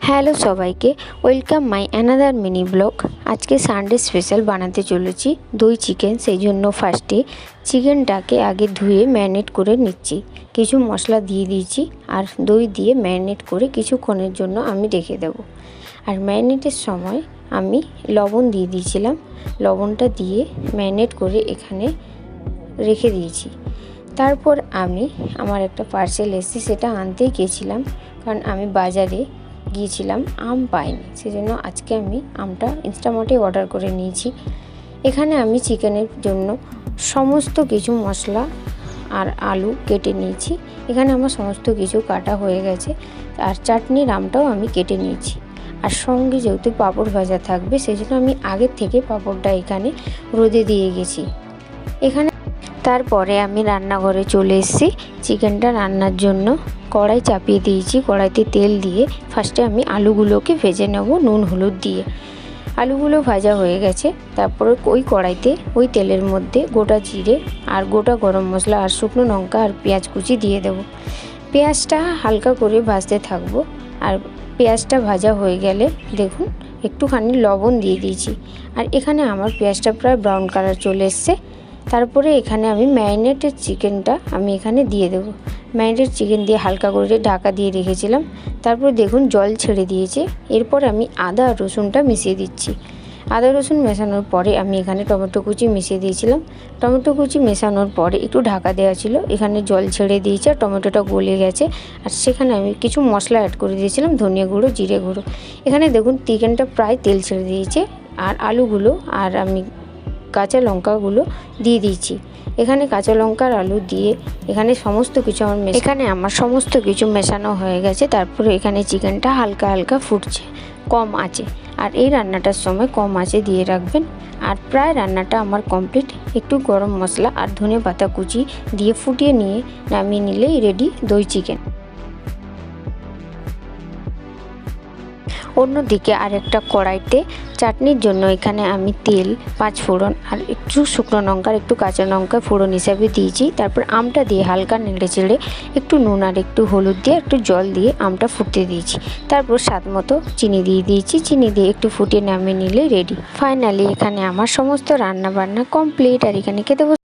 Hello সবাইকে, welcome my another mini blog. আজকে Sunday special বানাতে চলেছি দই চিকেন। সেই জন্য ফার্স্টে চিকেনটাকে আগে ধুয়ে ম্যারিনেট করে নিচ্ছি। কিছু মশলা দিয়ে দিয়েছি আর দই দিয়ে ম্যারিনেট করে কিছুক্ষণের জন্য আমি রেখে দেবো। আর ম্যারিনেটের সময় আমি লবণ দিয়ে দিয়েছিলাম। লবণটা দিয়ে ম্যারিনেট করে এখানে রেখে দিয়েছি। তারপর আমি আমার একটা পার্সেল এসেছে, সেটা আনতেই গিয়েছিলাম, কারণ আমি বাজারে গিয়েছিলাম, আম পাইনি। সেজন্য আজকে আমি আমটা ইনস্টামার্টে অর্ডার করে নিয়েছি। এখানে আমি চিকেনের জন্য সমস্ত কিছু মশলা আর আলু কেটে নিয়েছি। এখানে আমার সমস্ত কিছু কাটা হয়ে গেছে। আর চাটনির আমটাও আমি কেটে নিয়েছি। আর সঙ্গে যেহেতু পাঁপড় ভাজা থাকবে, সেজন্য আমি আগের থেকে পাঁপড়টা এখানে রোদে দিয়ে গেছি। এখানে তারপরে আমি রান্নাঘরে চলে এসেছি। চিকেনটা রান্নার জন্য কড়াই চাপিয়ে দিয়েছি। কড়াইতে তেল দিয়ে ফার্স্টে আমি আলুগুলোকে ভেজে নেব নুন হলুদ দিয়ে। আলুগুলো ভাজা হয়ে গেছে। তারপরে ওই কড়াইতে ওই তেলের মধ্যে গোটা জিরে আর গোটা গরম মশলা আর শুকনো লঙ্কা আর পেঁয়াজ কুচি দিয়ে দেব। পেঁয়াজটা হালকা করে ভাজতে থাকবো। আর পেঁয়াজটা ভাজা হয়ে গেলে দেখুন একটুখানি লবণ দিয়ে দিয়েছি। আর এখানে আমার পেঁয়াজটা প্রায় ব্রাউন কালার চলে এসছে। তারপরে এখানে আমি ম্যারিনেটেড চিকেনটা আমি এখানে দিয়ে দেবো। ম্যারিনেটেড চিকেন দিয়ে হালকা করে ঢাকা দিয়ে রেখেছিলাম। তারপর দেখুন জল ছেড়ে দিয়েছে। এরপর আমি আদা আর রসুনটা মিশিয়ে দিচ্ছি। আদা রসুন মেশানোর পরে আমি এখানে টমেটো কুচি মিশিয়ে দিয়েছিলাম। টমেটো কুচি মেশানোর পরে একটু ঢাকা দেওয়া ছিল। এখানে জল ছেড়ে দিয়েছে আর টমেটোটা গলে গেছে। আর সেখানে আমি কিছু মশলা অ্যাড করে দিয়েছিলাম, ধনিয়া গুঁড়ো, জিরে গুঁড়ো। এখানে দেখুন চিকেনটা প্রায় তেল ছেড়ে দিয়েছে। আর আলুগুলো আর আমি কাঁচা লঙ্কাগুলো দিয়ে দিয়েছি। এখানে কাঁচা লঙ্কা আর আলু দিয়ে এখানে সমস্ত কিছু আমার সমস্ত কিছু মেশানো হয়ে গেছে। তারপরে এখানে চিকেনটা হালকা হালকা ফুটছে কম আঁচে। আর এই রান্নাটার সময় কম আঁচে দিয়ে রাখবেন। আর প্রায় রান্নাটা আমার কমপ্লিট। একটু গরম মশলা আর ধনে পাতা কুচি দিয়ে ফুটিয়ে নিয়ে নামিয়ে নিলেই রেডি দই চিকেন। অন্যদিকে আরেকটা কড়াইতে চাটনির জন্য এখানে আমি তেল, 5 ফোড়ন আর একটু শুকনো লঙ্কা আর একটু কাঁচা লঙ্কা ফোড়ন হিসাবে দিয়েছি। তারপর আমটা দিয়ে হালকা নেড়ে চেড়ে একটু নুন আর একটু হলুদ দিয়ে একটু জল দিয়ে আমটা ফুটতে দিয়েছি। তারপর স্বাদ মতো চিনি দিয়ে দিয়েছি। চিনি দিয়ে একটু ফুটিয়ে নামিয়ে নিলে রেডি। ফাইনালি এখানে আমার সমস্ত রান্না বান্না কমপ্লিট। আর এখানে খেতে